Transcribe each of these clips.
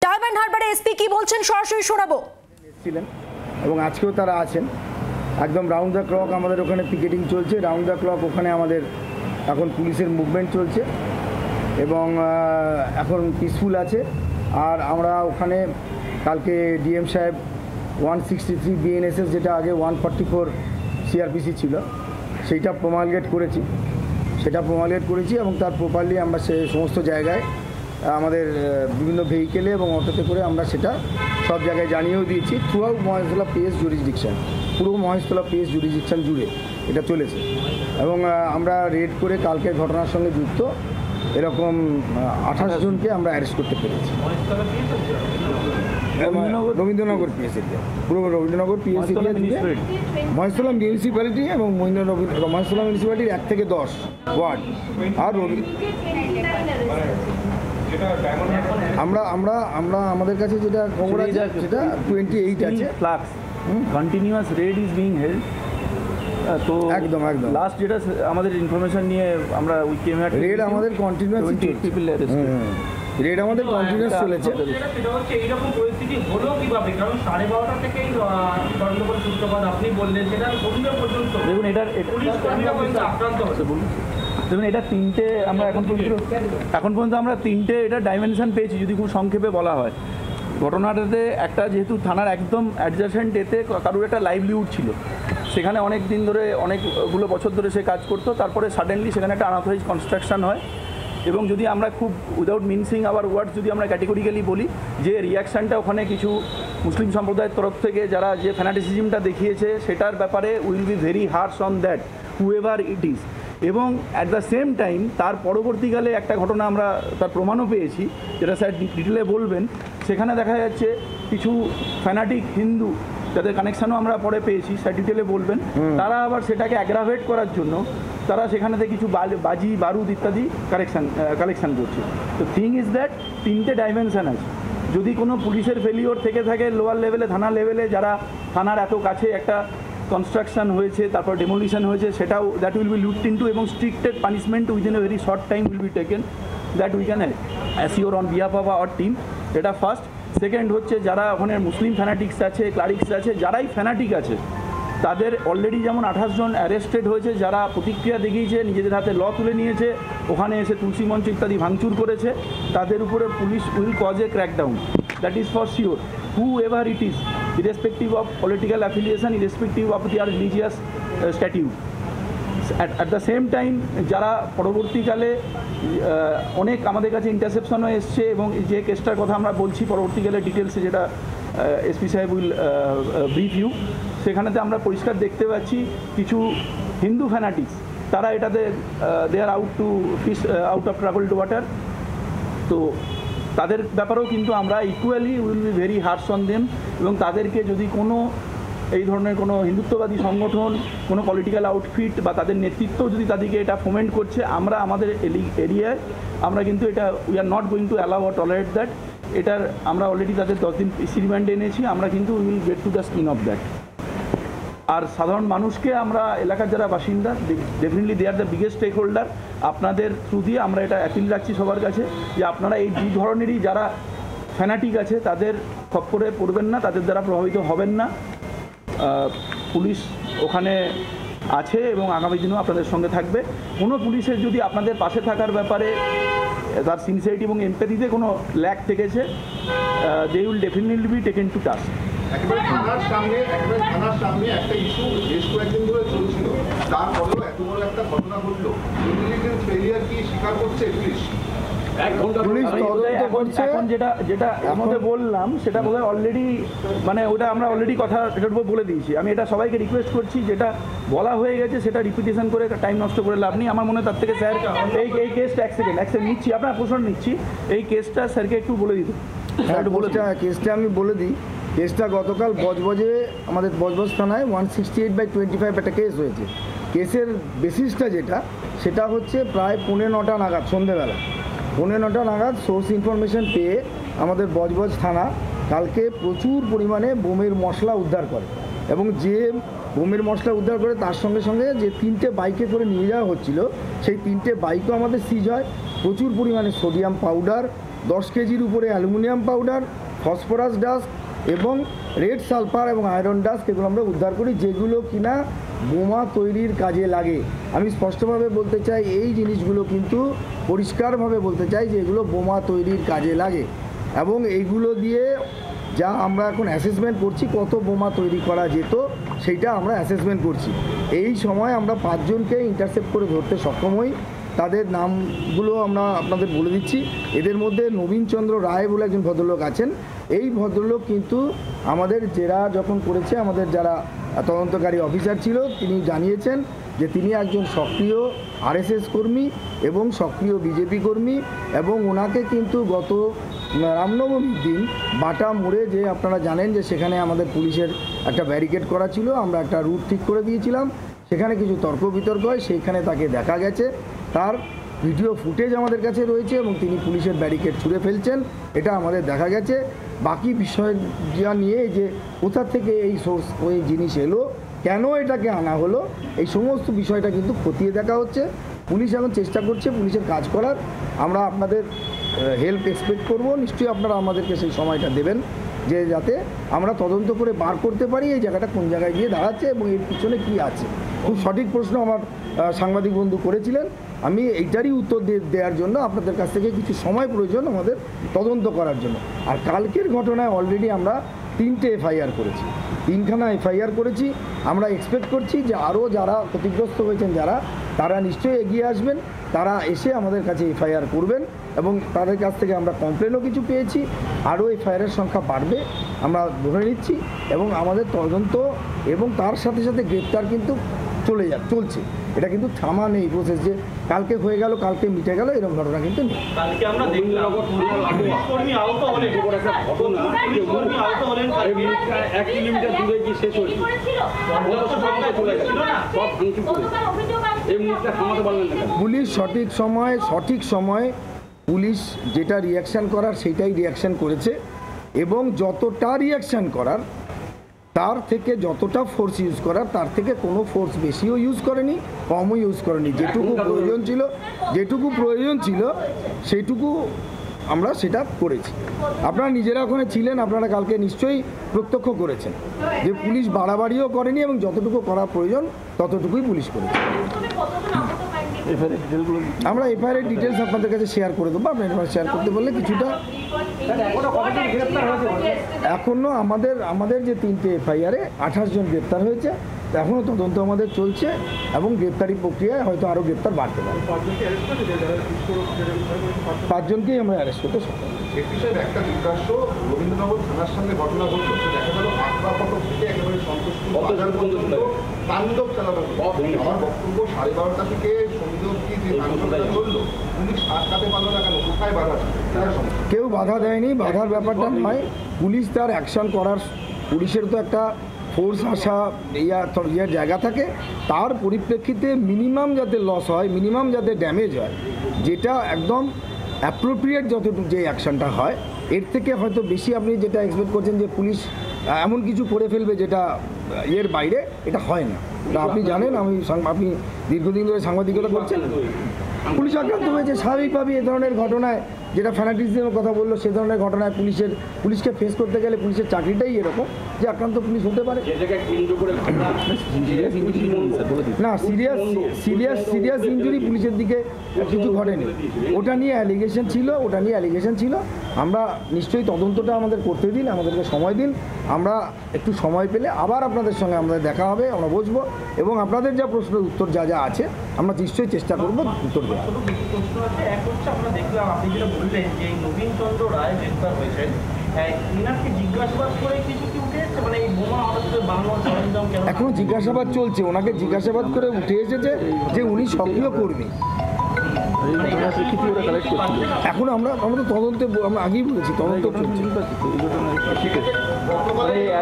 Diamond হারবারে SP কি বলছেন সরাসরি শোনাবো। ছিলেন এবং আজকেও তারা আছেন। একদম রাউন্ড দ্য ক্লক আমাদের ওখানে পিকেটিং চলছে, রাউন্ড দ্য ক্লক ওখানে আমাদের এখন পুলিশের মুভমেন্ট চলছে এবং এখন পিসফুল আছে। আর আমরা ওখানে কালকে ডিএম সাহেব 163 বিএনএসএস যেটা আগে 144 সিআরপিসি ছিল সেইটা প্রমালগেট করেছি, এবং তার প্রপারলি আমরা সে সমস্ত জায়গায় আমাদের বিভিন্ন ভেহিকেলে এবং অটোতে করে আমরা সেটা সব জায়গায় জানিয়েও দিয়েছি। Through out Maheshtala PS jurisdiction, পুরো মহেশতলা পিএস জুরিসডিকশন জুড়ে এটা চলেছে এবং আমরা রেড করে কালকের ঘটনার সঙ্গে যুক্ত এরকম 28 জনকে আমরা অ্যারেস্ট করতে পেরেছি। রবীন্দ্রনগর পিএস এরিয়া, পুরো রবীন্দ্রনগর পিএস এরিয়া জুড়ে মহেশতলা মিউনিসিপ্যালিটি এবং মহেশতলা মিউনিসিপ্যালিটির 1 থেকে 10 ওয়ার্ড। আর আমরা আমরা আমরা আমাদের কাছে যেটা খবর আছে সেটা 28 আছে flux continuous raid is being held. তো একদম লাস্ট যেটা আমাদের ইনফরমেশন নিয়ে আমরা উই কেম অ্যাট রেড আমাদের কন্টিনিউয়াস পিপল অ্যারেস্টেড, রেড আমাদের কন্টিনিউয়াস চলেছে। সেটা হচ্ছে এইরকম পরিস্থিতি হলো কিভাবে? কারণ 12:30 থেকেই তদন্তকারী সূত্রপাত আপনি বললেন, সেটা সন্ধ্যা পর্যন্ত দেখুন এটার আক্রান্ত হচ্ছে। দেখুন এটা তিনটে আমরা এখন পর্যন্ত আমরা তিনটে এটা ডাইমেনশন পেয়েছি। যদি খুব সংক্ষেপে বলা হয়, ঘটনাটাতে একটা যেহেতু থানার একদম অ্যাডজাসেন্ট এতে কারোর একটা লাইভলিহুড ছিল, সেখানে অনেক দিন ধরে অনেকগুলো বছর ধরে সে কাজ করতো, তারপরে সাডেনলি সেখানে একটা আনঅথরাইজ কনস্ট্রাকশন হয়। এবং যদি আমরা খুব উইদাউট মিনসিং আওয়ার ওয়ার্ডস যদি আমরা ক্যাটেগরিক্যালি বলি, যে রিয়াকশানটা ওখানে কিছু মুসলিম সম্প্রদায়ের তরফ থেকে যারা যে ফ্যানাটিসিজমটা দেখিয়েছে সেটার ব্যাপারে will be very harsh on that whoever it is. এবং অ্যাট দ্য সেম টাইম তার পরবর্তীকালে একটা ঘটনা আমরা তার প্রমাণও পেয়েছি, যেটা স্যার ডিটেলে বলবেন। সেখানে দেখা যাচ্ছে কিছু ফ্যানাটিক হিন্দু যাদের কানেকশানও আমরা পরে পেয়েছি, স্যার ডিটেলে বলবেন, তারা আবার সেটাকে অ্যাগ্রাভেট করার জন্য তারা সেখানে থেকে কিছু বাজি বারুদ ইত্যাদি কালেকশান করছে। তো থিং ইজ দ্যাট তিনটে ডাইমেনশান আছে। যদি কোনো পুলিশের ফেলিওর থেকে থাকে লোয়ার লেভেলে, থানা লেভেলে, যারা থানার এত কাছে একটা কনস্ট্রাকশন হয়েছে, তারপর ডেমোলিশন হয়েছে, সেটাও that will be looked into এবং stricted punishment within a very short time will be taken, that we can assure on behalf of our team. এটা ফার্স্ট। সেকেন্ড হচ্ছে যারা ওখানে মুসলিম ফ্যানাটিক্স আছে, ক্লারিক্স আছে, যারাই ফ্যানাটিক আছে তাদের অলরেডি যেমন 28 জন অ্যারেস্টেড হয়েছে, যারা প্রতিক্রিয়া দেখিয়েছে, নিজেদের হাতে ল তুলে নিয়েছে, ওখানে এসে তুলসী মঞ্চ ইত্যাদি ভাঙচুর করেছে, তাদের উপরে police will cause A crackdown, that is for sure, who ever it is, irrespective of political affiliation, irrespective of their religious statute. At the same time যারা পরবর্তীকালে অনেক আমাদের কাছে ইন্টারসেপশনও এসছে এবং যে কেসটার কথা আমরা বলছি পরবর্তীকালে ডিটেলসে, যেটা এসপি সাহেব উইল ব্রিফ ইউ, সেখানেতে আমরা পরিষ্কার দেখতে পাচ্ছি কিছু হিন্দু ফ্যানাটিক্স তারা এটাতে they are out to fish out of travelled water. তো তাদের ব্যাপারেও কিন্তু আমরা equally will be very harsh on them. এবং তাদেরকে যদি কোনো এই ধরনের কোনো হিন্দুত্ববাদী সংগঠন, কোনো পলিটিক্যাল আউটফিট বা তাদের নেতৃত্ব যদি তাদেরকে এটা ফোমেন্ট করছে, আমরা আমাদের এরিয়ায় আমরা কিন্তু এটা we are not going to allow or tolerate that. এটার আমরা অলরেডি তাদের 10 দিন পিসি রিমান্ডে এনেছি, আমরা কিন্তু will get to the skin of that. আর সাধারণ মানুষকে আমরা এলাকার যারা বাসিন্দা, definitely they are the biggest stakeholder. আপনাদের থ্রু দিয়ে আমরা এটা অ্যাপিল রাখছি সবার কাছে যে আপনারা এই দুই ধরনেরই যারা ফ্যানাটিক আছে তাদের খপ্পরে পড়বেন না, তাদের দ্বারা প্রভাবিত হবেন না। পুলিশ ওখানে আছে এবং আগামী দিনেও আপনাদের সঙ্গে থাকবে। কোনো পুলিশের যদি আপনাদের পাশে থাকার ব্যাপারে তার সিনসিয়ারিটি এবং এমপ্যাথিতে কোনো ল্যাক থেকেছে, they will definitely be taken to task. একেবারে থানার সামনে একটা ইস্যু বেশ কয়েকদিন ধরে চলছিল, তারপরেও এত বড় একটা ঘটনা ঘটলো, ইন্টেলিজেন্স ফেলিয়ার কি স্বীকার করছে পুলিশ? এখন যেটা আমাদের বললাম সেটা বোধহয় অলরেডি, মানে ওটা আমরা অলরেডি কথা এটার উপর বলে দিয়েছি। আমি এটা সবাইকে রিকোয়েস্ট করছি, যেটা বলা হয়ে গেছে সেটা রিপিটেশন করে টাইম নষ্ট করে লাভ নেই। আমার মনে হয় তার থেকে স্যার এই কেসটা এক সেকেন্ড নিচ্ছি, আপনার প্রশ্ন নিচ্ছি, এই কেসটা স্যারকে একটু বলে দিত। কেসটা আমি বলে দিই। কেসটা গতকাল বজবজে আমাদের বজবজ থানায় 168/25 একটা কেস হয়েছে। কেসের বেসিসটা সেটা হচ্ছে প্রায় 9:15 নাগাদ, সন্ধেবেলা 9:15 নাগাদ সোর্স ইনফরমেশন পেয়ে আমাদের বজবজ থানা কালকে প্রচুর পরিমাণে বোমের মশলা উদ্ধার করে এবং যে বোমের মশলা উদ্ধার করে তার সঙ্গে সঙ্গে যে 3টে বাইকে করে নিয়ে যাওয়া হচ্ছিল, সেই 3টে বাইকও আমাদের সিজ হয়। প্রচুর পরিমাণে সোডিয়াম পাউডার, 10 কেজির উপরে অ্যালুমিনিয়াম পাউডার, ফসফরাস ডাস্ট এবং রেড সালফার এবং আয়রন ডাস্ট, এগুলো আমরা উদ্ধার করি, যেগুলো কিনা বোমা তৈরির কাজে লাগে। আমি স্পষ্টভাবে বলতে চাই, এই জিনিসগুলো কিন্তু পরিষ্কারভাবে বলতে চাই যে এগুলো বোমা তৈরির কাজে লাগে, এবং এইগুলো দিয়ে যা আমরা এখন অ্যাসেসমেন্ট করছি কত বোমা তৈরি করা যেত সেইটা আমরা অ্যাসেসমেন্ট করছি। এই সময় আমরা 5 জনকে ইন্টারসেপ্ট করে ধরতে সক্ষম হই। তাদের নামগুলো আমরা আপনাদের বলে দিচ্ছি। এদের মধ্যে নবীনচন্দ্র রায় বলে একজন ভদ্রলোক আছেন। এই ভদ্রলোক কিন্তু আমাদের জেরা যখন করেছে, আমাদের যারা তদন্তকারী অফিসার ছিল তিনি জানিয়েছেন যে তিনি একজন সক্রিয় আরএসএস কর্মী এবং সক্রিয় বিজেপি কর্মী, এবং ওনাকে কিন্তু গত রামনবমীর দিন বাটা মোড়ে, যে আপনারা জানেন যে সেখানে আমাদের পুলিশের একটা ব্যারিকেড করা ছিল, আমরা একটা রুট ঠিক করে দিয়েছিলাম, সেখানে কিছু তর্ক বিতর্ক হয়, সেইখানে তাকে দেখা গেছে, তার ভিডিও ফুটেজ আমাদের কাছে রয়েছে এবং তিনি পুলিশের ব্যারিকেড ছুঁড়ে ফেলছেন, এটা আমাদের দেখা গেছে। বাকি বিষয়টা নিয়ে যে কোথা থেকে এই সোর্স ওই জিনিস এলো, কেন এটাকে আনা হলো, এই সমস্ত বিষয়টা কিন্তু খতিয়ে দেখা হচ্ছে। পুলিশ এখন চেষ্টা করছে পুলিশের কাজ করার। আমরা আপনাদের হেল্প এক্সপেক্ট করব, নিশ্চয়ই আপনারা আমাদেরকে সেই সময়টা দেবেন, যে যাতে আমরা তদন্ত করে বার করতে পারি এই জায়গাটা কোন জায়গায় গিয়ে দাঁড়াচ্ছে এবং এর পিছনে কী আছে। খুব সঠিক প্রশ্ন আমার সাংবাদিক বন্ধু করেছিলেন। আমি এইটারই উত্তর দেওয়ার জন্য আপনাদের কাছ থেকে কিছু সময় প্রয়োজন আমাদের তদন্ত করার জন্য। আর কালকের ঘটনায় অলরেডি আমরা 3টে এফআইআর করেছি, 3খানা এফআইআর করেছি। আমরা এক্সপেক্ট করছি যে আরও যারা ক্ষতিগ্রস্ত হয়েছেন তারা নিশ্চয়ই এগিয়ে আসবেন, তারা এসে আমাদের কাছে এফআইআর করবেন, এবং তাদের কাছ থেকে আমরা কমপ্লেনও কিছু পেয়েছি। আরও এফআইআরের সংখ্যা বাড়বে আমরা ধরে নিচ্ছি, এবং আমাদের তদন্ত এবং তার সাথে সাথে গ্রেপ্তার কিন্তু চলছে। এটা কিন্তু থামা নেই প্রসেস, যে কালকে হয়ে গেল কালকে মিটে গেল এরকম ঘটনা কিন্তু নেই। কালকে আমরা দেখলাম পুলিশকর্মী আহত হলেন, আহত হলেন 1 কিলোমিটার দূরে গিয়ে শেষ হয়েছিল, পুলিশ সঠিক সময় পুলিশ যেটা রিয়াকশান করার সেইটাই রিয়াকশান করেছে, এবং যতটা রিয়াকশান করার তার থেকে যতটা ফোর্স ইউজ করার তার থেকে কোনো ফোর্স বেশিও ইউজ করেনি, কমও ইউজ করেনি। যেটুকু প্রয়োজন ছিল সেইটুকু আমরা সেটা করেছি। আপনারা নিজেরা ওখানে ছিলেন, আপনারা কালকে নিশ্চয়ই প্রত্যক্ষ করেছেন যে পুলিশ বাড়াবাড়িও করেনি এবং যতটুকু করা প্রয়োজন ততটুকুই পুলিশ করেছে। আমরা এফআইআর ডিটেলস আপনাদের কাছে শেয়ার করে দেবো, আপনারা শেয়ার করতে বললে কিছুটা। এখনও আমাদের যে 3টে এফআইআরে 28 জন গ্রেপ্তার হয়েছে, এখনও তদন্ত আমাদের চলছে, এবং গ্রেপ্তারি প্রক্রিয়ায় হয়তো আরও গ্রেপ্তার বাড়তে পারে। 5 জনকেই আমরা অ্যারেস্ট করতে সক্ষম। একটা জিজ্ঞাসা, রবীন্দ্রনগর থানার সামনে ঘটনা ঘটলো, দেখা গেল আগ্রাপত থেকে একেবারে সন্তুষ্ট তাণ্ডব চালানো। আমার বক্তব্য 12:30 থেকে সন্ধ্যে অবধি যে তাণ্ডবটা চললো, পুলিশ আটকাতে পারলো না কেন? কোথায় বাধা? কেউ বাধা দেয়নি, বাধার ব্যাপারটা নয়। পুলিশ তার অ্যাকশন করার, পুলিশের তো একটা ফোর্স আসা ইয়ার জায়গা থাকে, তার পরিপ্রেক্ষিতে মিনিমাম যাতে লস হয়, মিনিমাম যাতে ড্যামেজ হয়, যেটা একদম অ্যাপ্রোপ্রিয়েট যতটুকু যে অ্যাকশনটা হয়, এর থেকে হয়তো বেশি আপনি যেটা এক্সপেক্ট করছেন যে পুলিশ এমন কিছু করে ফেলবে যেটা এর বাইরে, এটা হয় না। আপনি জানেন, আপনি দীর্ঘদিন ধরে সাংবাদিকতা করছেন, পুলিশ আক্রান্ত হয়েছে স্বাভাবিকভাবেই। এ ধরনের ঘটনায়, যেটা ফ্যানাটিজমের কথা বললো, সে ধরনের ঘটনায় পুলিশকে ফেস করতে গেলে পুলিশের চাকরিটাই এরকম যে আক্রান্ত পুলিশ হতে পারে। না, সিরিয়াস ইনজুরি পুলিশের দিকে কিছু ঘটেনি, ওটা নিয়ে অ্যালিগেশন ছিল। আমরা নিশ্চয়ই তদন্তটা আমাদের করতে দিন, আমাদেরকে সময় দিন। আমরা একটু সময় পেলে আবার আপনাদের সঙ্গে আমাদের দেখা হবে, আমরা বসবো, এবং আপনাদের যা প্রশ্নের উত্তর যা আছে আমরা নিশ্চয়ই চেষ্টা করবো উত্তর দেওয়ার। আমরা দেখলাম আপনি যেটা বললেন যে নবীনচন্দ্র রায় গ্রেপ্তার হয়েছেন, এনাকে জিজ্ঞাসাবাদ করে কিছু কি উঠে এসেছে? মানে এই বোমা বাংলার সরঞ্জাম কেন? এখনো জিজ্ঞাসাবাদ চলছে, ওনাকে জিজ্ঞাসাবাদ করে উঠে এসেছে যে উনি সক্রিয় কর্মী। এখন আমরা তদন্তে, আমরা আগেই বলেছি তদন্ত চলছে।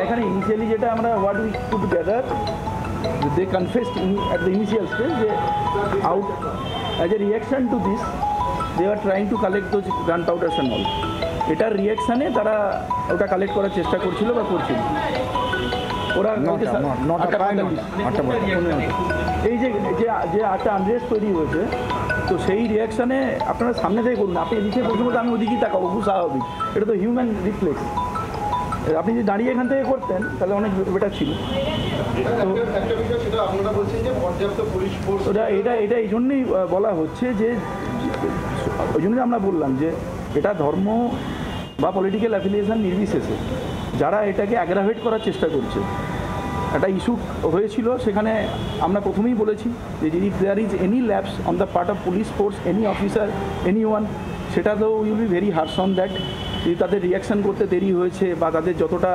এখানে ইনিশিয়ালি যেটা আমরা what we put together, they confessed at the initial stage যে out as a reaction to this they were trying to collect those gunpowders and all. এটার রিয়াকশানে তারা ওটা কালেক্ট করার চেষ্টা করছিল বা করছিল। ওরা এই যে 8টা আনরেস্ট তৈরি হয়েছে, তো সেই রিয়াকশানে আপনারা সামনে থেকে করুন, আপনি এদিকে প্রথম মতো আমি ওদিকেই তাকাবো, খুব স্বাভাবিক, এটা তো হিউম্যান রিফ্লেক্স। আপনি যদি দাঁড়িয়ে এখান থেকে করতেন তাহলে অনেক বেটার ছিল। একটা বিষয় সেটা আপনারা বলছেন যে পর্যাপ্ত পুলিশ ফোর্স, এটা এই জন্যই বলা হচ্ছে যে ওই জন্যই আমরা বললাম যে এটা ধর্ম বা পলিটিক্যাল অ্যাফিলিয়েশন নির্বিশেষে যারা এটাকে অ্যাগ্রাভেট করার চেষ্টা করছে, একটা ইস্যু হয়েছিল সেখানে আমরা প্রথমেই বলেছি যে যদি there is any lapse on the part of police force, any officer, any one, সেটা তো will be very harsh on that. যদি তাদের রিয়াকশান করতে দেরি হয়েছে বা তাদের যতটা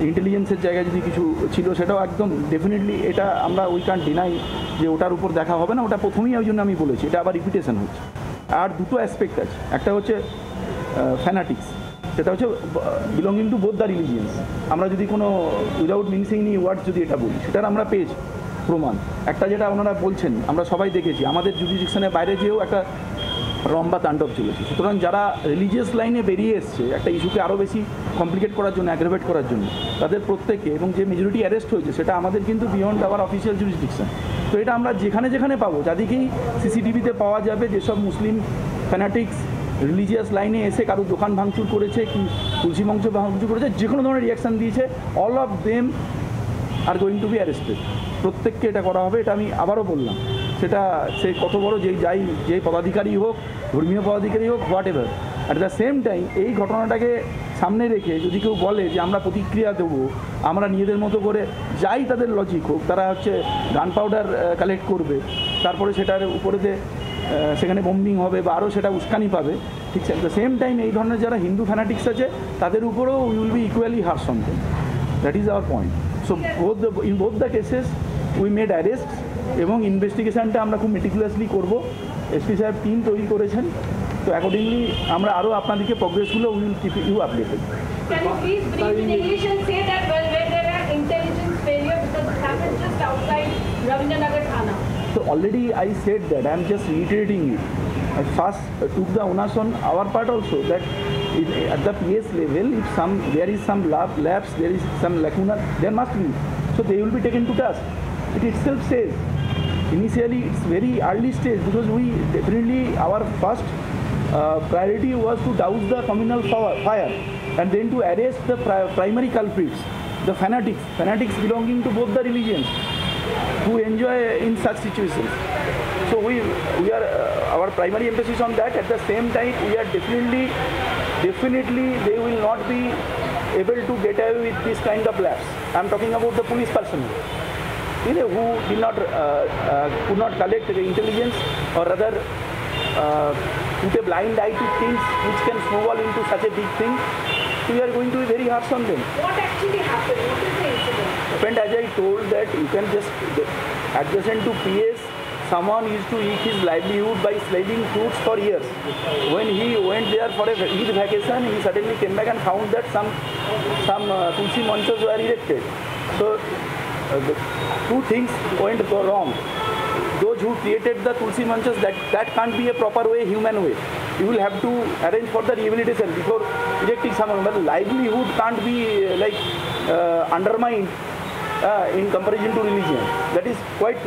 ইন্টেলিজেন্সের জায়গায় যদি কিছু ছিল সেটাও একদম ডেফিনেটলি এটা আমরা উই ক্যান্ট ডিনাই যে ওটার উপর দেখা হবে না, ওটা প্রথমেই ওই জন্য আমি বলেছি, এটা আবার রিপিটেশন হচ্ছে। আর দুটো অ্যাসপেক্ট আছে, একটা হচ্ছে ফ্যানাটিক্স, সেটা হচ্ছে belonging to both the religions. আমরা যদি কোনো উইদাউট মিনসিং এনি ওয়ার্ডস যদি এটা বলি, সেটার আমরা পেয়েছি প্রমাণ। একটা যেটা ওনারা বলছেন আমরা সবাই দেখেছি, আমাদের জুডিশনের বাইরে যেও একটা রম্বা তাণ্ডব চলেছে। সুতরাং যারা রিলিজিয়াস লাইনে বেরিয়ে এসছে একটা ইস্যুকে আরও বেশি কমপ্লিকেট করার জন্য, অ্যাগ্রাভেট করার জন্য, তাদের প্রত্যেকে এবং যে মেজরিটি অ্যারেস্ট হয়েছে সেটা আমাদের কিন্তু বিয়ন্ড আওয়ার অফিসিয়াল জুরিসডিকশন। তো এটা আমরা যেখানে যেখানে পাবো, যাদেরকেই সিসিটিভিতে পাওয়া যাবে যেসব মুসলিম ফ্যানাটিক্স রিলিজিয়াস লাইনে এসে কারো দোকান ভাঙচুর করেছে কি তুলসী মঞ্চ ভাঙচুর করেছে, যে কোনো ধরনের রিয়াকশান দিয়েছে, all of them are going to be arrested. প্রত্যেককে এটা করা হবে, এটা আমি আবারও বললাম। সেটা সে কত বড় যেই পদাধিকারী হোক, ধর্মীয় পদাধিকারী হোক, what ever. At the same time এই ঘটনাটাকে সামনে রেখে যদি কেউ বলে যে আমরা প্রতিক্রিয়া দেবো, আমরা নিজেদের মতো করে যাই তাদের লজিক হোক, তারা হচ্ছে গান পাউডার কালেক্ট করবে, তারপরে সেটার উপরেতে সেখানে বোম্বিং হবে বা আরও সেটা উস্কানি পাবে, ঠিক আছে। অ্যাট দ্য সেম টাইম এই ধরনের যারা হিন্দু ফ্যানাটিক্স আছে তাদের উপরেও will be equally harsh on them. That is our point. So in both the cases we made arrest এবং ইনভেস্টিগেশনটা আমরা খুব মেটিকুলাসলি করব। এসপি সাহেব টিম তৈরি করেছেন, তো অ্যাকর্ডিংলি আমরা আরও আপনাদেরকে প্রোগ্রেসগুলো will keep you updated. Can you please brief in English and say that where there are intelligence failure because it happened just outside Ravindranagar Thana? So already I said that, I am just reiterating it. I first took the onus on our part also that at the PS level, if there is some lapse, there is some lacuna, there must be. So they will be taken to task. It itself says, initially it's very early stage because we definitely, our first priority was to douse the communal fire and then to arrest the primary culprits, the fanatics belonging to both the religions who enjoy in such situations. So we are our primary emphasis on that. At the same time, we are definitely they will not be able to get away with this kind of lapse. I am talking about the police personnel, who did not could not collect the intelligence or rather put a blind eye to things which can snowball into such a big thing. We are going to be very harsh on them. What actually happened? What is the incident? Friend, as I told that you can just adjacent to PS, someone used to eat his livelihood by selling fruits for years. When he went there for a Eid vacation, he suddenly came back and found that some tulsi manchas were erected. So the two things went wrong. Those who created the tulsi manchas, that can't be a proper way, human way. You will have to arrange for the rehabilitation before erecting someone. But livelihood can't be undermined in comparison to religion. That is quite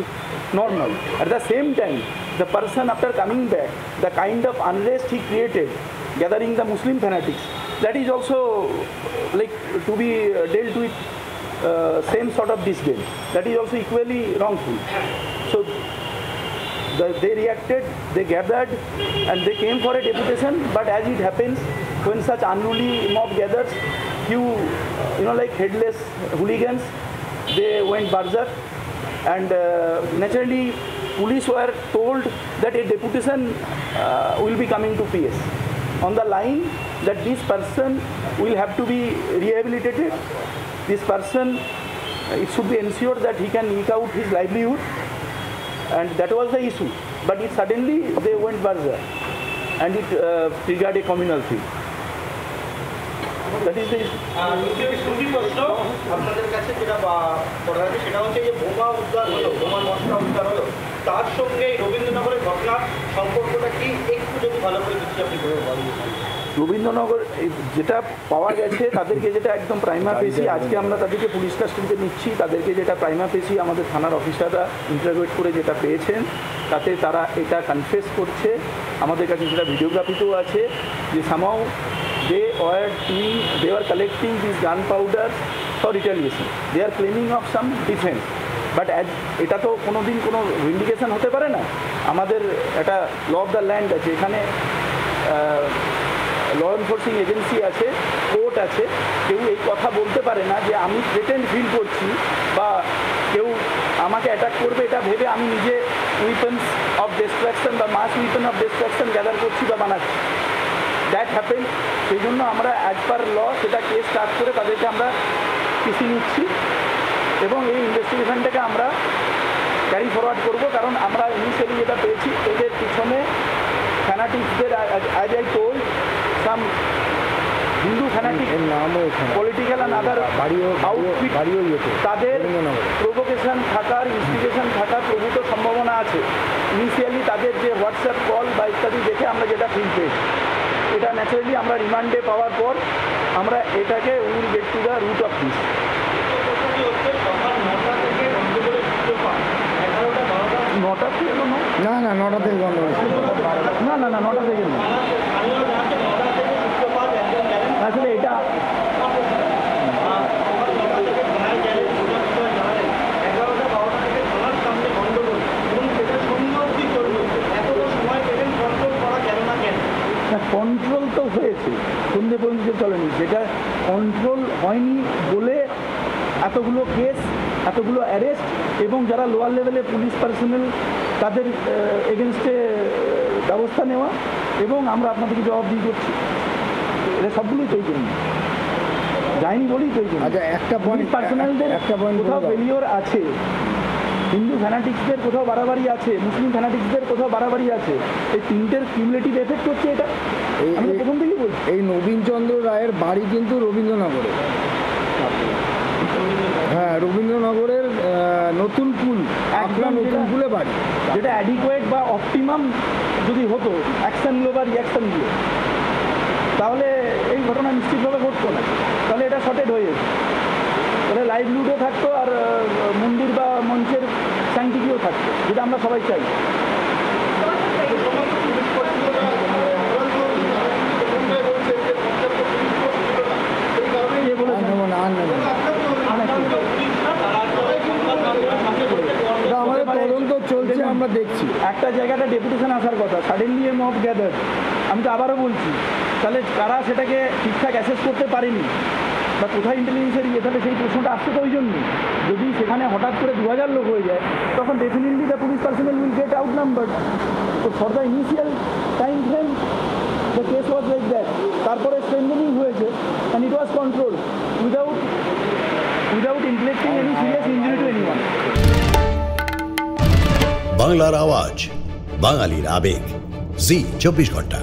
normal. At the same time, the person after coming back, the kind of unrest he created, gathering the Muslim fanatics, that is also like to be dealt with same sort of disdain. That is also equally wrongful. So they reacted, they gathered, and they came for a deputation. But as it happens, when such unruly mob gathers, few like headless hooligans, they went berserk, and naturally police were told that a deputation will be coming to PS on the line that this person will have to be rehabilitated. This person, it should be ensured that he can eke out his livelihood, and that was the issue. But it suddenly they went berserk, and it triggered a communal thing. That is the issue. সুন্দর প্রশ্ন আপনাদের কাছে যেটা করা আছে সেটা হচ্ছে যে বোমা উদ্ধার হলো, বোমার মশলা উদ্ধার হলো, তার সঙ্গে রবীন্দ্রনগরের ঘটনার সম্পর্কটা কি একটু যদি ভালো করে দিচ্ছি আপনি বলবেন। রবীন্দ্রনগর যেটা পাওয়া গেছে তাদেরকে যেটা একদম প্রাইমা ফেসি, আজকে আমরা তাদেরকে পুলিশ কাস্টডিতে নিচ্ছি, তাদেরকে যেটা প্রাইমা ফেসি আমাদের থানার অফিসাররা ইন্টারোগেট করে যেটা পেয়েছেন তাতে তারা এটা কনফেস করছে। আমাদের কাছে সেটা ভিডিওগ্রাফিতেও আছে যে somehow they were collecting these gunpowder for retaliation. They are claiming of some defense. But এটা তো কোনো দিন কোনো ভিন্ডিকেশন হতে পারে না। আমাদের একটা ল অফ দ্য ল্যান্ড আছে, এখানে ল এনফোর্সিং এজেন্সি আছে, কোর্ট আছে। কেউ এই কথা বলতে পারে না যে আমি থ্রেটেন্ড ফিল করছি বা কেউ আমাকে অ্যাটাক করবে এটা ভেবে আমি নিজে উইপেন্স অফ ডিস্ট্রাকশন বা মাস উইপেন অফ ডিস্ট্রাকশন গ্যাদার করছি বা বানাচ্ছি। That happen. সেই জন্য আমরা অ্যাজ পার ল সেটা কেস স্টার্ট করে তাদেরকে আমরা পিসি নিচ্ছি এবং এই ইনভেস্টিগেশনটাকে আমরা ক্যারি ফরওয়ার্ড করব। কারণ আমরা ইনিশিয়ালি যেটা পেয়েছি এদের পিছনে ফ্যানাটিক্সদের, as I told, some Hindu fanatic political and other outfit, তাদের প্রভোকেশন থাকার, ইনস্টিগেশন থাকার প্রভূত সম্ভাবনা আছে। ইনিশিয়ালি তাদের যে হোয়াটসঅ্যাপ কল বা ইত্যাদি দেখে আমরা যেটা ফিল পেয়েছি, এটা ন্যাচারালি আমরা রিমান্ডে পাওয়ার পর আমরা এটাকে will get to the root of this. নটা থেকে না না 9টা থেকে বন্ধ হয়েছে। না না না 9টা থেকে না, আসলে এটা কন্ট্রোল তো হয়েছে, সন্ধ্যে পর্যন্ত চলেনি। যেটা কন্ট্রোল হয়নি বলে এতগুলো কেস, এতগুলো অ্যারেস্ট এবং যারা লোয়ার লেভেলে পুলিশ পার্সোনাল তাদের এগেনস্টে ব্যবস্থা নেওয়া এবং আমরা আপনাদেরকে জবাবদিহি করছি। এটা সবগুলোই তৈরি করি, যায়নি বলেই তৈরি করি। আচ্ছা, একটা পুলিশ পার্সোনালদের কোথাও ফেলিওর আছে, হিন্দু ফ্যানাটিক্সদের কোথাও বাড়াবাড়ি আছে, মুসলিম ফ্যানাটিক্সদের কোথাও বাড়াবাড়ি আছে। এই তিনটের কিউমুলেটিভ এফেক্ট হচ্ছে এটা। আমি প্রথম থেকেই বলছি এই নবীনচন্দ্র রায়ের বাড়ি কিন্তু রবীন্দ্রনগরে। হ্যাঁ, রবীন্দ্রনগরের নতুন পুল, আপনার নতুন পুলে বাড়ি, যেটা অ্যাডিকুয়েট বা অপটিমাম যদি হতো অ্যাকশনগুলো বা রিয়াকশনগুলো, তাহলে এই ঘটনা নিশ্চিতভাবে ঘটতো না। তাহলে এটা শর্টেড হয়ে যেত, তাহলে লাইভলিহুডও থাকতো আর মন্দির বা মঞ্চের স্যাংটিটিও থাকতো, যেটা আমরা সবাই চাই। আমাদের তদন্ত চলছে, আমরা দেখছি। একটা জায়গাটা ডেপুটেশন আসার কথা, সাডেনলি এ মব গ্যাদার। আমি তো আবারও বলছি, তাহলে কারা সেটাকে ঠিকঠাক অ্যাসেস করতে পারেনি বা কোথায় ইন্টেলিজেন্সের ইয়ে, তাহলে সেই প্রশ্নটা আসছে তো ওই জন্যই। যদি সেখানে হঠাৎ করে 2000 লোক হয়ে যায় তখন definitely the police personnel will get out numbered. তো for the initial time frame the case was like that. তারপরে স্ট্রেনথেনিং হয়েছে and it was control without inflicting any serious injury to anyone. বাংলার আওয়াজ, বাঙালির আবেগ, জি 24 ঘন্টা।